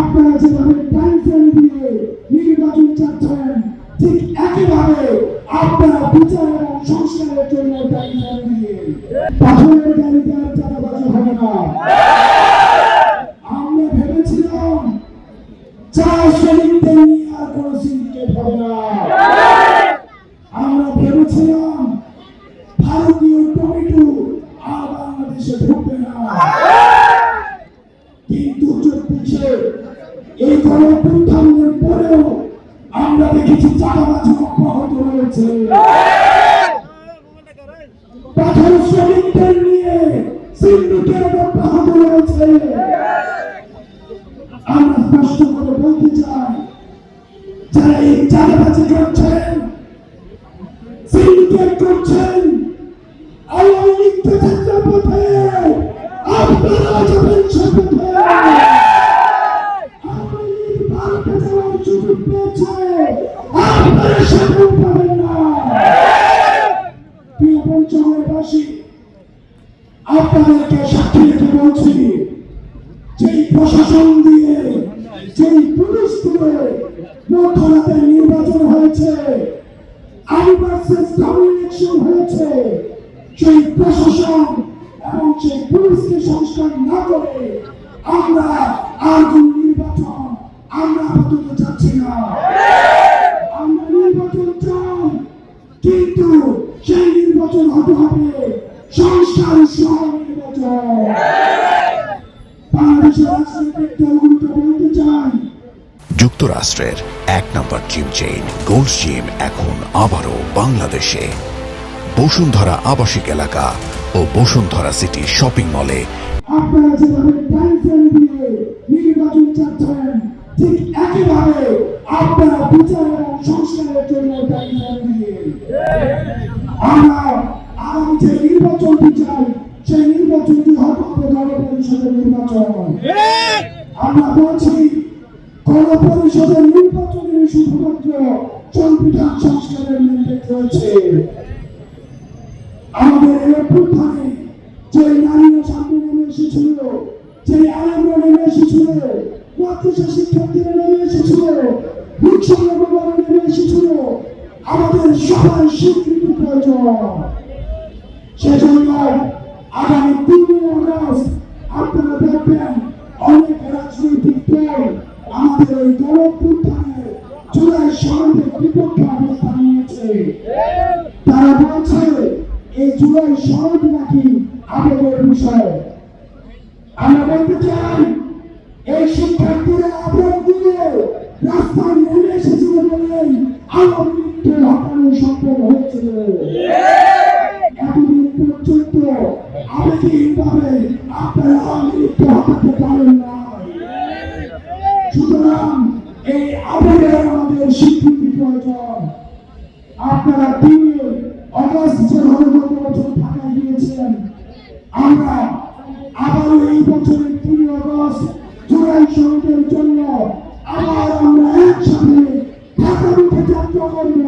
আপনারা যেভাবে time frame দিয়ে নির্বাচন চাচ্ছেন, ঠিক একইভাবে আপনারা বিচার এবং সংস্কারের জন্য টাইম ফ্রেম দিয়ে পাথরের গাড়িতে আর চাঁদাবাজি হবে না। আমরা ভেবেছিলাম চা শ্রমিকদের নিয়ে আর কোনো সিন্ডিকেট হবে না। আমরা ভেবেছিলাম ভারতীয় টমেটো আর বাংলাদেশে ঢুকবে না। কিন্তু 24-এ এই গণঅভ্যুত্থানের পরেও আমরা দেখেছি চাঁদাবাজি অব্যাহত রয়েছে। পাথর শ্রমিকদের নিয়ে সিন্ডিকেট অব্যাহত রয়েছে। আমরা স্পষ্ট করে বলতে চাই, যারা এই চাঁদাবাজি করছেন, সিন্ডিকেট করছেন, আওয়ামী লীগ প্রচার পথে আপনারা যাবেন শপথে। আওয়ামী লীগ ভারতে যাওয়ার সুযোগ পেয়েছে, আপনারা সেটাও পাবেন না। প্রিয় পঞ্চগড়বাসী, আপনাদেরকে সাক্ষী রেখে বলছি, যেই প্রশাসন দিয়ে, যেই পুলিশ দিয়ে মধ্যরাতে নির্বাচন হয়েছে, আমি ভার্সেস ডাবল ইলেকশন হয়েছে, সেই প্রশাসন এবং সেই পুলিশকে সংস্কার না করে আমরা আর কোন নির্বাচন আমরা আপাতত চাচ্ছি না। আমরা নির্বাচন চাই, কিন্তু সেই নির্বাচন হতে হবে সংস্কার সহ নির্বাচন। বাংলাদেশের রাজনৈতিক দলগুলোকে বলতে চাই, যুক্তরাষ্ট্রের 1 নম্বর জিম চেইন গোল্ডস জিম এখন আবারও বাংলাদেশে। বসুন্ধরা আবাসিক এলাকা ও বসুন্ধরা সিটি শপিং মলে। আপনারা যেভাবে টাইম ফ্রেম দিয়ে নির্বাচন চাচ্ছেন, ঠিক একইভাবে আপনারা বিচার এবং সংস্কারের জন্য টাইম ফ্রেম দিয়ে আমরা আগামী যে নির্বাচনটি চাই, সেই নির্বাচনটি হতে হবে গণপরিষদের নির্বাচন। আমরা বলছি, গণপরিষদের নির্বাচনের শুধুমাত্র সংবিধান সংস্কারের ম্যান্ডেট রয়েছে। আমাদের এই অভ্যুত্থানে যে নারীরা সামনে নেমে এসেছিল, যে আলেমরা নেমে এসেছিল, মাদ্রাসা শিক্ষার্থীরা নেমে এসেছিল, রিকশাওয়ালারা নেমে এসেছিল, আমাদের সবার স্বীকৃতি প্রয়োজন। সেজন্য আগামী 3 আগস্ট আপনারা দেখবেন অনেক রাজনৈতিক দল আমাদের এই গণঅভ্যুত্থানের জুলাই সনদের বিপক্ষে অবস্থান নিয়েছে। তারা বলছে এই জুলাই সনদ নাকি আবেগের বিষয়। আমরা বলতে চাই, এই শিক্ষার্থীরা আবেগ দিয়ে রাস্তায় নেমে এসেছিল বলেই আওয়ামী লীগকে হটানো সম্ভব হয়েছিল। এতদিন পর্যন্ত আবেগহীনভাবে আপনারা আওয়ামী লীগকে হটাতে পারেন না। সুতরাং এই আবেগের আমাদের স্বীকৃতি প্রয়োজন। আপনারা 3 আগস্ট যেভাবে গত বছর ঢাকায় গিয়েছিলেন, আমরা আবারও এই বছরের 3 আগস্ট জুলাই সনদের জন্য আবার আমরা একসাথে ঢাকা মুখে যাত্রা করব।